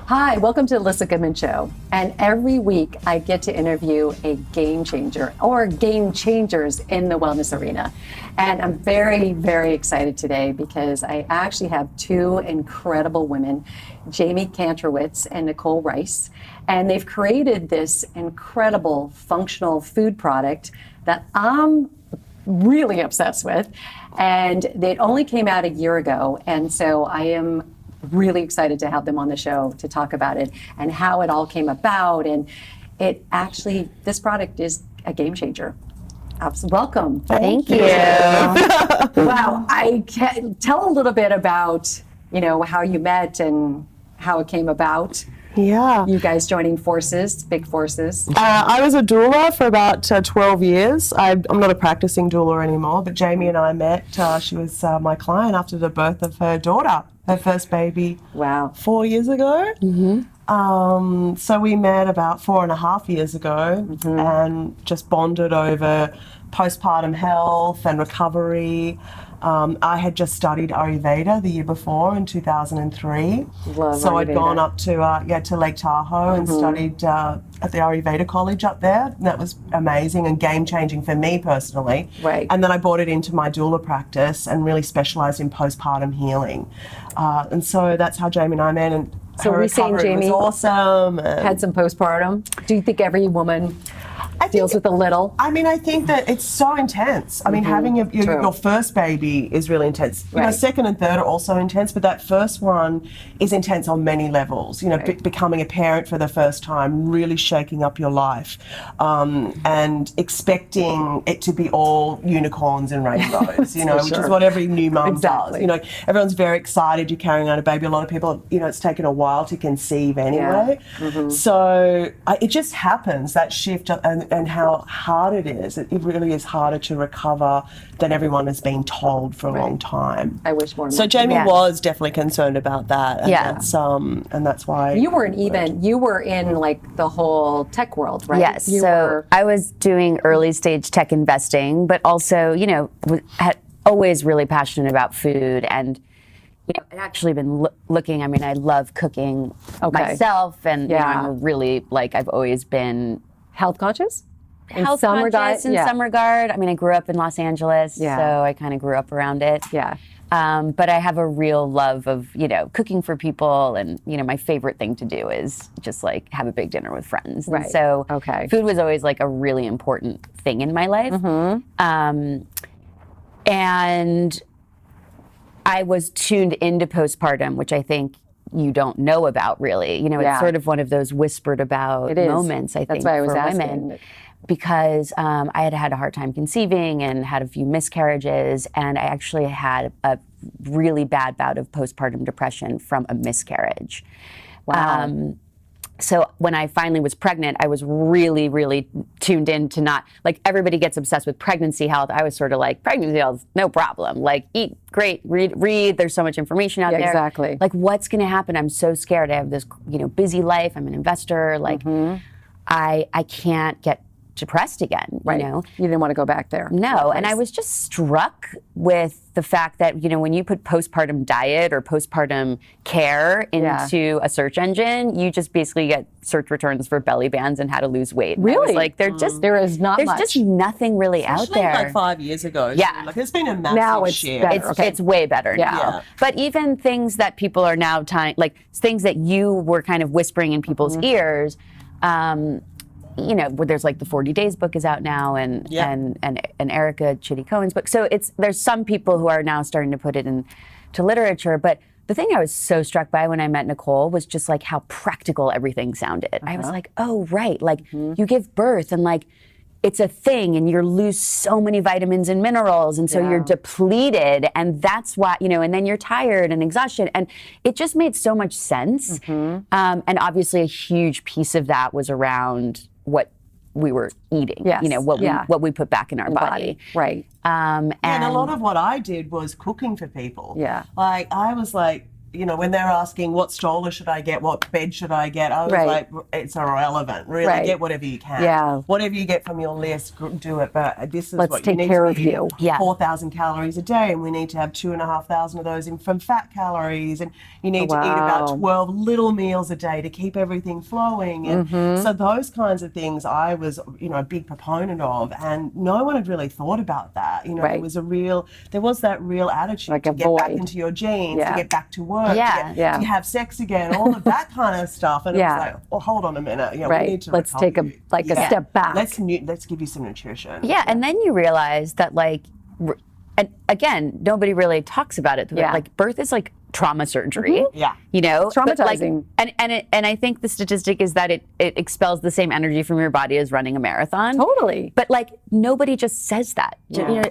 Hi, welcome to the Alyssa Goodman Show. And every week I get to interview a game changer or game changers in the wellness arena. And I'm very, very excited today because I actually have two incredible women, Jamie Kantrowitz and Nicole Rice. And they've created this incredible functional food product that I'm really obsessed with. And it only came out a year ago. And so I am really excited to have them on the show to talk about it and how it all came about. And it actually, this product is a game changer. Welcome. Thank you. Wow. I can tell a little bit about, how you met and how it came about. Yeah. You guys joining forces, big forces. I was a doula for about 12 years. I'm not a practicing doula anymore, but Jamie and I met. She was my client after the birth of her daughter, her first baby. Wow. 4 years ago. Mm-hmm. So we met about 4.5 years ago and just bonded over postpartum health and recovery. I had just studied Ayurveda the year before in 2003. Love so Ayurveda. I'd gone up to Lake Tahoe and studied at the Ayurveda college up there. And that was amazing and game-changing for me personally. Right. And then I brought it into my doula practice and really specialised in postpartum healing. And so that's how Jamie and I met. And So her we seen recovery Jamie was awesome. had some postpartum. Do you think every woman deals with a little? I mean, I think that it's so intense. I mean, having your first baby is really intense. You know, second and third are also intense, but that first one is intense on many levels. Becoming a parent for the first time, really shaking up your life, and expecting it to be all unicorns and rainbows, which is what every new mum does. Everyone's very excited you're carrying out a baby. A lot of people, it's taken a while to conceive anyway. So it just happens, that shift, and how hard it is. It really is harder to recover than everyone has been told for a long time. I wish more. So Jamie was definitely concerned about that. And and that's why you were in like the whole tech world, right? Yes. I was doing early stage tech investing, but also, had always really passionate about food, and I'd actually been looking. I mean, I love cooking myself, and I'm really I've always been health conscious. Health conscious in some regard. I mean, I grew up in Los Angeles, so I kind of grew up around it. Yeah. But I have a real love of, cooking for people, and, my favorite thing to do is just have a big dinner with friends. Right. And so food was always a really important thing in my life. And I was tuned into postpartum, which I think you don't know about really. It's sort of one of those whispered about moments, I think, That's why I was for asking. women. Because I had a hard time conceiving and had a few miscarriages, and I actually had a really bad bout of postpartum depression from a miscarriage. Wow. So when I finally was pregnant, I was really, really tuned in to not, everybody gets obsessed with pregnancy health. I was sort of pregnancy health, no problem. Eat, great, read, there's so much information out there. Exactly. What's gonna happen? I'm so scared. I have this, busy life. I'm an investor. I can't get depressed again, You didn't want to go back there. No, and I was just struck with the fact that, when you put postpartum diet or postpartum care into a search engine, you just basically get search returns for belly bands and how to lose weight. And Really? There is not much. There's just nothing really out there. 5 years ago. Yeah. It's been a massive Now it's shift. better. It's way better now. Yeah. But even things that people are now things that you were kind of whispering in people's ears, where there's the 40 Days book is out now, and Erica Chitty Cohen's book. So there's some people who are now starting to put it into literature. But the thing I was so struck by when I met Nicole was just how practical everything sounded. I was oh, right. You give birth and it's a thing, and you lose so many vitamins and minerals, and so you're depleted, and that's why, and then you're tired and exhausted, and it just made so much sense. And obviously a huge piece of that was around what we were eating, what we put back in our body. Right. And a lot of what I did was cooking for people. Yeah. I was when they're asking what stroller should I get, what bed should I get, I was like, it's irrelevant. Really, get whatever you can. Yeah. Whatever you get from your list, do it. But this is Let's what take you need care to of eat. you. 4,000 calories a day, and we need to have 2,500 of those from fat calories, and you need to eat about 12 little meals a day to keep everything flowing. And so those kinds of things I was, a big proponent of, and no one had really thought about that. There was that real attitude like to a get void. back into your jeans, to get back to work, Yeah. to have sex again, all of that kind of stuff. And it was like, well, hold on a minute, we need to Let's take a step back. Let's give you some nutrition. Yeah, and then you realize that and again, nobody really talks about it. Like birth is like trauma surgery. Yeah. Traumatizing. And I think the statistic is that it expels the same energy from your body as running a marathon. Totally. But nobody just says that. Yeah.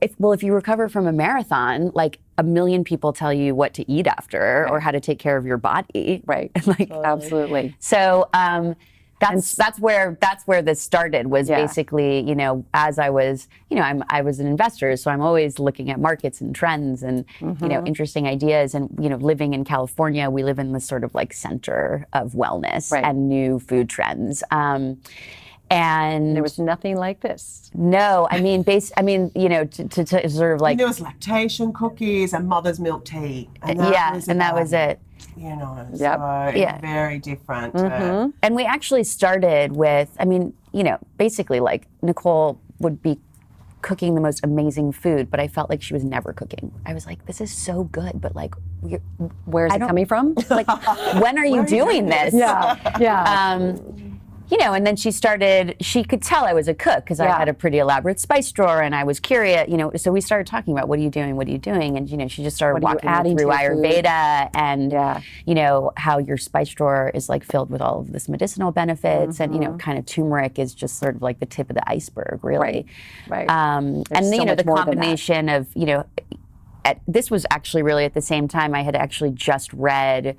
If you recover from a marathon, 1 million people tell you what to eat after or how to take care of your body. Right. Absolutely. So that's where this started, was basically, as I was, I was an investor, so I'm always looking at markets and trends and, interesting ideas. And, living in California, we live in this sort of center of wellness and new food trends. And there was nothing like this. No, I mean, to sort of there was lactation cookies and mother's milk tea. And that was it. Very different. And we actually started with, basically Nicole would be cooking the most amazing food, but I felt like she was never cooking. I was like, this is so good, but where's it coming from? When are you doing this? Yeah. And then she could tell I was a cook because I had a pretty elaborate spice drawer, and I was curious, so we started talking about what are you doing? And, she just started walking me through Ayurveda and, how your spice drawer is filled with all of this medicinal benefits and, kind of turmeric is just sort of the tip of the iceberg, really. Right. And the combination of, this was actually really at the same time I had actually just read,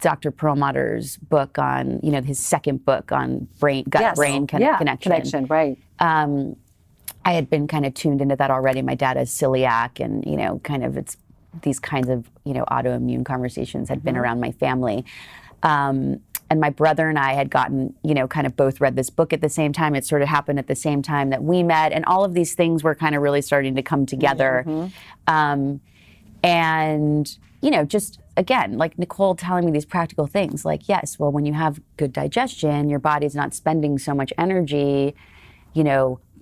Dr. Perlmutter's book on, his second book on gut-brain connection. Right. I had been kind of tuned into that already. My dad is celiac, and it's these kinds of autoimmune conversations had been around my family. And my brother and I had gotten kind of both read this book at the same time. It sort of happened at the same time that we met, and all of these things were kind of really starting to come together. And just again, Nicole telling me these practical things, yes, well, when you have good digestion, your body's not spending so much energy,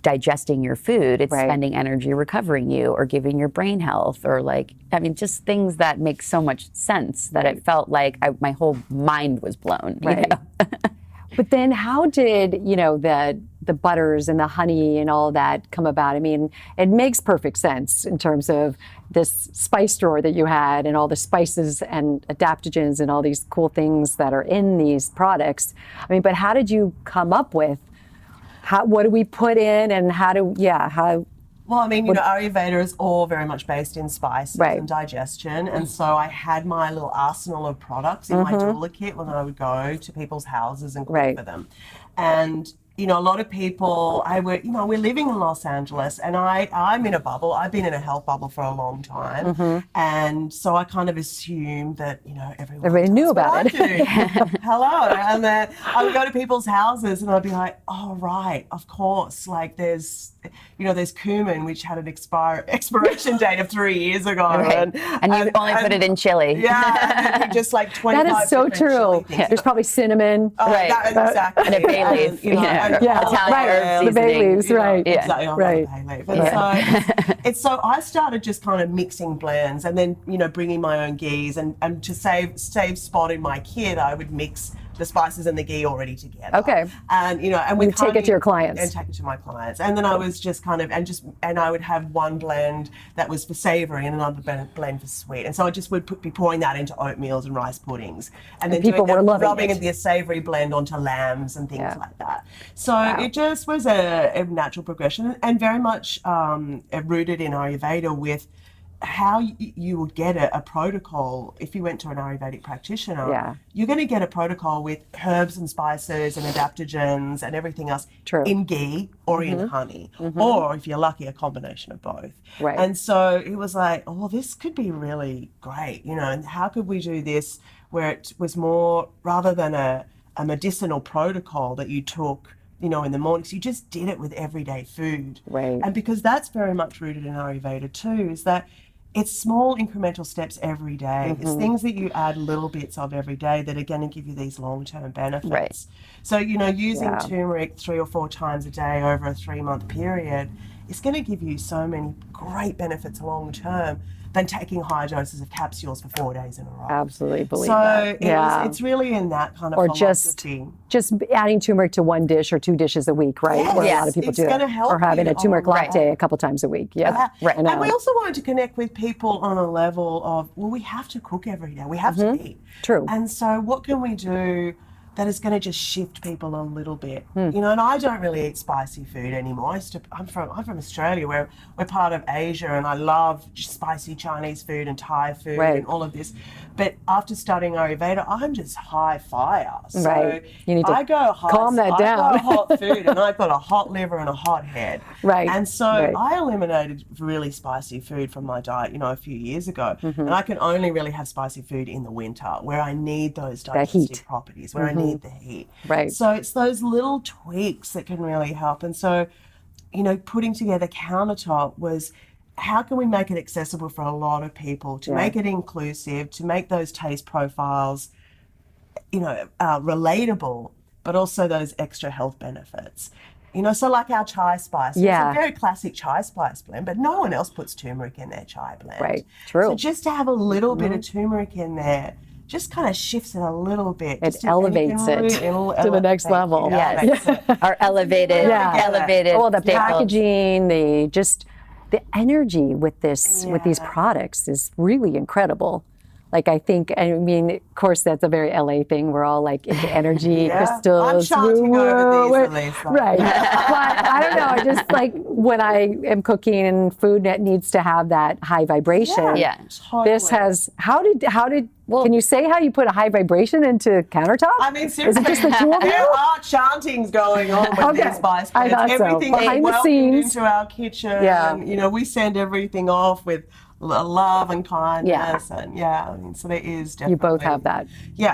digesting your food. It's spending energy recovering you or giving your brain health or just things that make so much sense that it felt like my whole mind was blown. Right. But then how did, the butters and the honey and all that come about? I mean, it makes perfect sense in terms of this spice drawer that you had and all the spices and adaptogens and all these cool things that are in these products. I mean, but how did you come up with, what do we put in and how? Well, Ayurveda is all very much based in spices and digestion. And so I had my little arsenal of products in my doula kit when I would go to people's houses and cook for them. And a lot of people, we're living in Los Angeles, and I'm in a bubble. I've been in a health bubble for a long time. And so I kind of assumed that, everybody knew about it. Hello. And then I would go to people's houses and I'd be like, oh, right, of course. There's cumin, which had an expiration date of 3 years ago. And you only put it in chili. Yeah, and just 25. That is so true. There's probably cinnamon. Exactly. And a bay leaf. The bay leaves, right. Exactly. And so I started just kind of mixing blends and then, bringing my own ghees and to save spot in my kit, I would mix the spices and the ghee already together. Okay. And and we take it to your clients. And take it to my clients. And then I was just kind of and I would have one blend that was for savory and another blend for sweet. And so I just would be pouring that into oatmeals and rice puddings. And then people were loving rubbing the savory blend onto lambs and things like that. So it just was a natural progression and very much rooted in Ayurveda with how you would get a protocol if you went to an Ayurvedic practitioner. Yeah. You're going to get a protocol with herbs and spices and adaptogens and everything else in ghee or in honey, or if you're lucky, a combination of both. Right. And so it was like, oh, this could be really great, and how could we do this where it was more, rather than a medicinal protocol that you took, in the mornings, you just did it with everyday food. Right. And because that's very much rooted in Ayurveda too, is that it's small incremental steps every day. It's things that you add little bits of every day that are going to give you these long-term benefits. Right. So, using turmeric 3 or 4 times a day over a 3-month period is going to give you so many great benefits long-term than taking high doses of capsules for 4 days in a row. Absolutely believe that. So it's really in that kind of or philosophy. just adding turmeric to 1 dish or 2 dishes a week, right? Yes. Where a lot of people It's do gonna it. help Or having you. a turmeric Oh, latte a couple times a week. Yeah. Right. And we also wanted to connect with people on a level of, well, we have to cook every day. We have to eat. True. And so what can we do that is going to just shift people a little bit? And I don't really eat spicy food anymore. I'm from Australia, where we're part of Asia, and I love spicy Chinese food and Thai food and all of this. But after studying Ayurveda, I'm just high fire. So you need to I go high, calm that down. I go hot food, and I've got a hot liver and a hot head. Right. And so I eliminated really spicy food from my diet, a few years ago. And I can only really have spicy food in the winter, where I need those digestive properties, where I need the heat. Right. So it's those little tweaks that can really help. And so, putting together Countertop was, how can we make it accessible for a lot of people, to make it inclusive, to make those taste profiles, relatable, but also those extra health benefits. So like our chai spice, it's a very classic chai spice blend, but no one else puts turmeric in their chai blend. Right, true. So just to have a little bit of turmeric in there just kind of shifts it a little bit. It elevates it to the next level. Yes. Our elevated. Well, the packaging, the energy with with these products is really incredible. Like, I mean, of course, that's a very LA thing. We're all like into energy, crystals. I'm chanting over these, Elise. Right. But I don't know. I just like when I am cooking and food that needs to have that high vibration. Yeah. Totally. This has, can you say how you put a high vibration into Countertop? I mean, seriously, is it just the two of you? There are chantings going on with these spice blends. I thought Everything so. is Behind the welcomed scenes. into our kitchen. Yeah. We send everything off with love and kindness, and I mean, so there is definitely. You both have that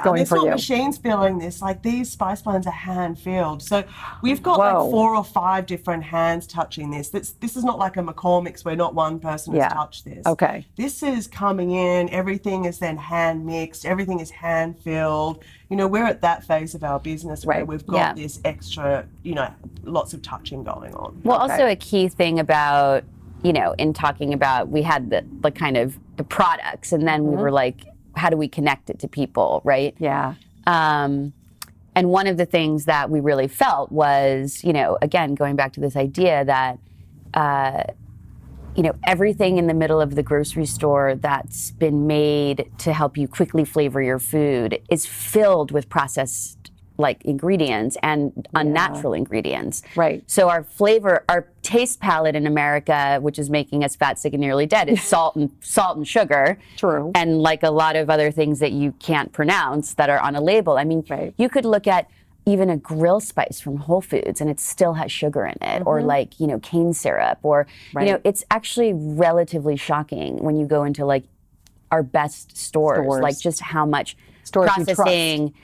going it's for not you. machines filling this. Like, these spice blends are hand filled. So we've got like 4 or 5 different hands touching this. This is not like a McCormick's where not one person has touched this. Okay. This is coming in. Everything is then hand mixed. Everything is hand filled. We're at that phase of our business where we've got this extra, lots of touching going on. Well, also a key thing about, in talking about, we had the kind of the products, and then we were like, how do we connect it to people, right? Yeah. And one of the things that we really felt was, again, going back to this idea that, everything in the middle of the grocery store that's been made to help you quickly flavor your food is filled with processed ingredients and unnatural ingredients. Right. So our taste palette in America, which is making us fat, sick, and nearly dead, is salt and sugar. True. And like a lot of other things that you can't pronounce that are on a label. I mean, you could look at even a grill spice from Whole Foods and it still has sugar in it, or cane syrup, or it's actually relatively shocking when you go into our best stores. Like just how much processing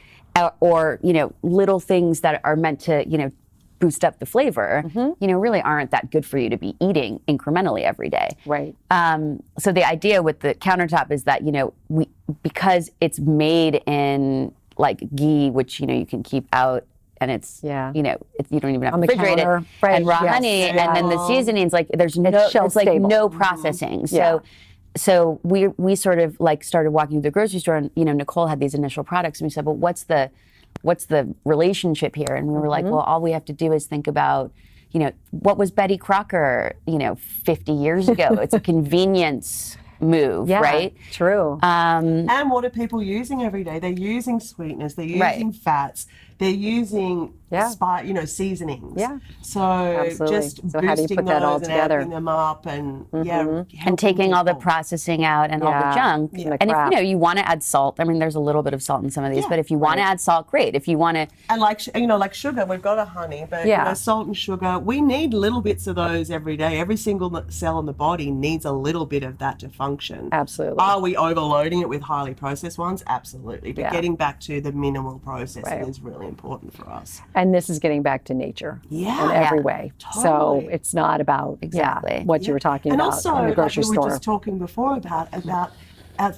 or little things that are meant to boost up the flavor, really aren't that good for you to be eating incrementally every day. Right. So the idea with the Countertop is that because it's made in ghee, which you can keep out, and it's you don't even have to refrigerate it, and raw honey, and then the seasonings, there's no processing. So we sort of started walking through the grocery store, and Nicole had these initial products, and we said, well, what's the relationship here? And we were like, well, all we have to do is think about, what was Betty Crocker, 50 years ago? It's a convenience move, right? True. And what are people using every day? They're using sweeteners, they're using fats, they're using seasonings. Yeah. So Absolutely. just So how do you boosting put that all those and together? amping them up and And taking all the processing out and all the junk. Yeah. And if you want to add salt, I mean, there's a little bit of salt in some of these, but if you want to add salt, great. If you want to, and like sugar, we've got a honey, but salt and sugar, we need little bits of those every day. Every single cell in the body needs a little bit of that to function. Absolutely. Are we overloading it with highly processed ones? Absolutely. But getting back to the minimal processing is really important for us. And this is getting back to nature in every way. Totally. So it's not about what you were talking and about also, in the grocery like we store. were just talking before about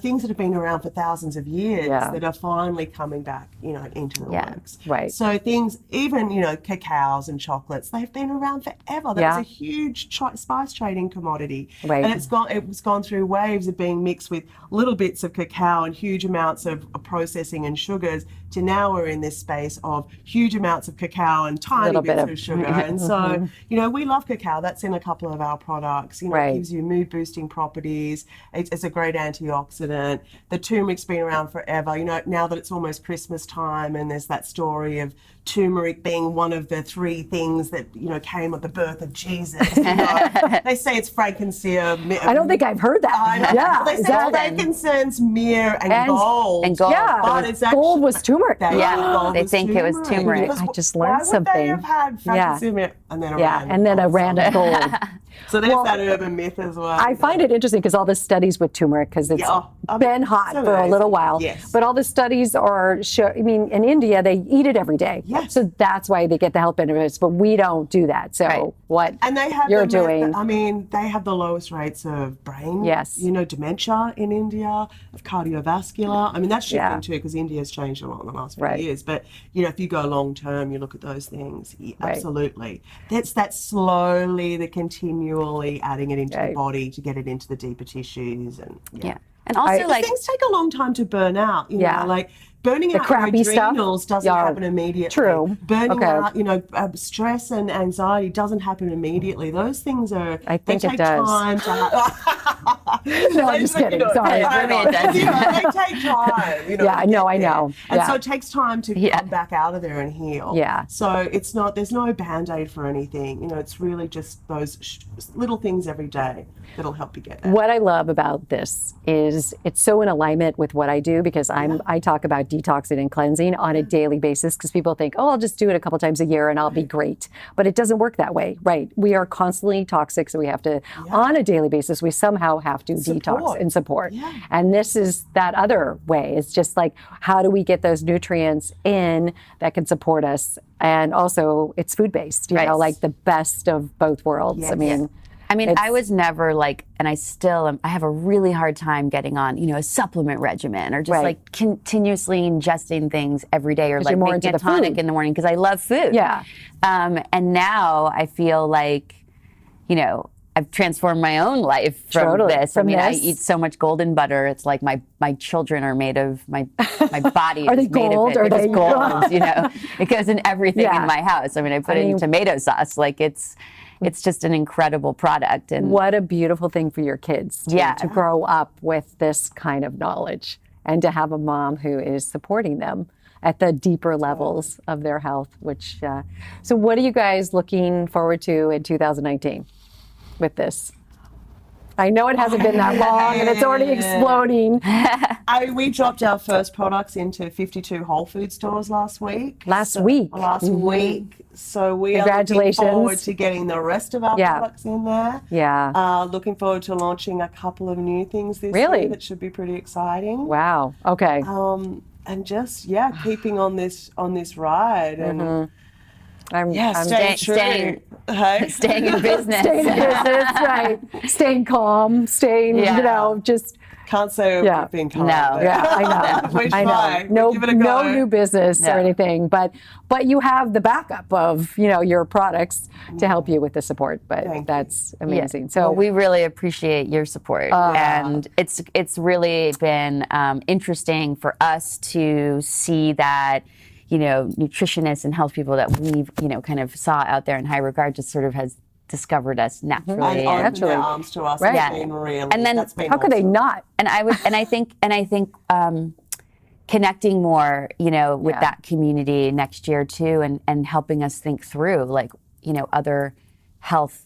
things that have been around for thousands of years that are finally coming back, into the works. Right. So things, even, cacaos and chocolates, they've been around forever. That was a huge spice trading commodity. Right. And it was gone through waves of being mixed with little bits of cacao and huge amounts of processing and sugars, to now we're in this space of huge amounts of cacao and tiny bits of sugar. And so, we love cacao. That's in a couple of our products. It gives you mood boosting properties. It's a great antioxidant. The turmeric's been around forever. Now that it's almost Christmas time and there's that story of turmeric being one of the 3 things that, came at the birth of Jesus. They say it's frankincense. I don't think I've heard that. I know. Yeah. They say frankincense, myrrh, and gold. And gold. Yeah. But it's actually, gold was turmeric. They think it was turmeric. I just learned something. Why would they have had frankincense and then a random gold? So there's that urban myth as well. I find it interesting because all the studies with turmeric, because it's been hot for a little while, but all the studies in India, they eat it every day. Yes. So that's why they get the health benefits, but we don't do that. So what you're doing. They have the lowest rates of brain, dementia in India, of cardiovascular. That's shifting too, because India's changed a lot in the last few years. But, if you go long term, you look at those things, absolutely. That's slowly, the continually adding it into the body to get it into the deeper tissues. And and also things take a long time to burn out. Like burning out your adrenals doesn't happen immediately. True. Burning out, stress and anxiety doesn't happen immediately. Those things I think take it does. time to No, I'm just kidding. Sorry. They take time. I know. And so it takes time to come back out of there and heal. Yeah. So there's no Band-Aid for anything. It's really just those little things every day that'll help you get there. What I love about this is it's so in alignment with what I do, because I talk about detoxing and cleansing on a daily basis, because people think, I'll just do it a couple times a year and I'll be great. But it doesn't work that way, right? We are constantly toxic, so we have to, on a daily basis, we somehow have to detox and support. Yeah. And this is that other way. It's just like, how do we get those nutrients in that can support us? And also, it's food-based, you know, like the best of both worlds. Yes. I was never and I still am, I have a really hard time getting on, a supplement regimen or just continuously ingesting things every day, or making a tonic in the morning, because I love food. Yeah. And now I feel like, I've transformed my own life from this. I eat so much golden butter. It's like my children are made of, my body are is they made gold? of it. Are they gold? It goes in everything in my house. I put it in tomato sauce. It's just an incredible product. And what a beautiful thing for your kids to grow up with this kind of knowledge, and to have a mom who is supporting them at the deeper levels of their health. So what are you guys looking forward to in 2019 with this? I know it hasn't been that long and it's already exploding. We dropped our first products into 52 Whole Food stores last week. Last week. So we are looking forward to getting the rest of our products in there. Yeah. Looking forward to launching a couple of new things this year that should be pretty exciting. Wow. Okay. And just keeping on this ride and. I'm staying in business. Staying in business, right. Staying calm, just... Can't say we've been calm. No. I know. We try. No, give it a go. No new business or anything, but you have the backup of, your products to help you with the support, but that's amazing. Yeah. So we really appreciate your support, and it's really been interesting for us to see that, nutritionists and health people that we've, kind of saw out there in high regard just sort of has discovered us naturally. And opened their arms to us. Right. It's been really, and then that's been how could they not? And I think connecting more, with Yeah. that community next year too, and helping us think through like, other health,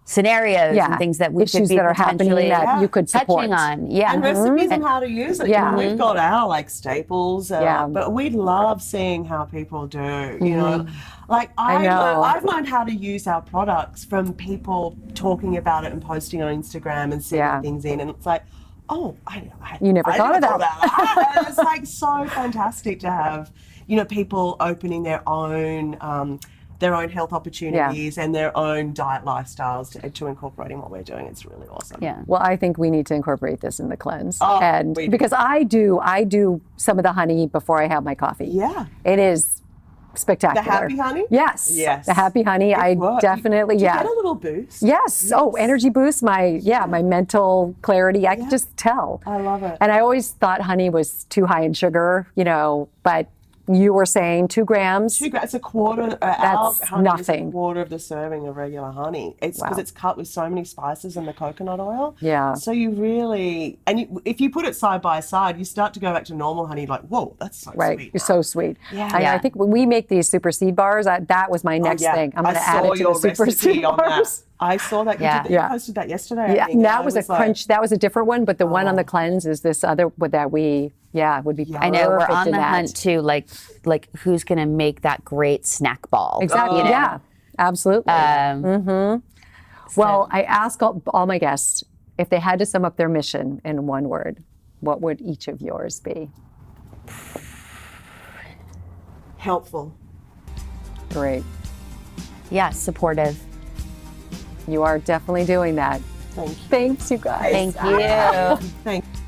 scenarios and things that we issues could be that are happening potentially that you could support. touching on. Yeah. And recipes on how to use it. Yeah. We've got our like staples, Yeah. but we love seeing how people do, you know. Like I know. I've learned how to use our products from people talking about it and posting on Instagram and sending things in, and it's like, oh, You never thought of that. And it's like so fantastic to have, people opening their own health opportunities and their own diet lifestyles to incorporating what we're doing. It's really awesome. Yeah. Well, I think we need to incorporate this in the cleanse. Oh, we do. Because I do some of the honey before I have my coffee. Yeah. It is spectacular. The happy honey? Yes. Yes. The happy honey. I definitely, Do you get a little boost? Yes. Oh, energy boost, my mental clarity. I can just tell. I love it. And I always thought honey was too high in sugar, but you were saying 2 grams. 2 grams, it's a quarter. That's honey nothing. Is a quarter of the serving of regular honey. It's because it's cut with so many spices and the coconut oil. Yeah. So you really, if you put it side by side, you start to go back to normal honey. Like, whoa, that's so Right. sweet. You're so sweet. Yeah. I think when we make these super seed bars, that was my next thing. I'm going to add it to the super seed bars. I saw that. You posted that yesterday. Yeah, I think. that was a crunch. That was a different one, but the one on the cleanse is this other that would be. I know we're perfect on in the that. hunt too, like who's going to make that great snack ball? Exactly. Yeah, absolutely. Well, I ask all my guests if they had to sum up their mission in one word, what would each of yours be? Helpful. Great. Yeah, supportive. You are definitely doing that. Thank you. Thanks, you guys. Thank you. Thank you.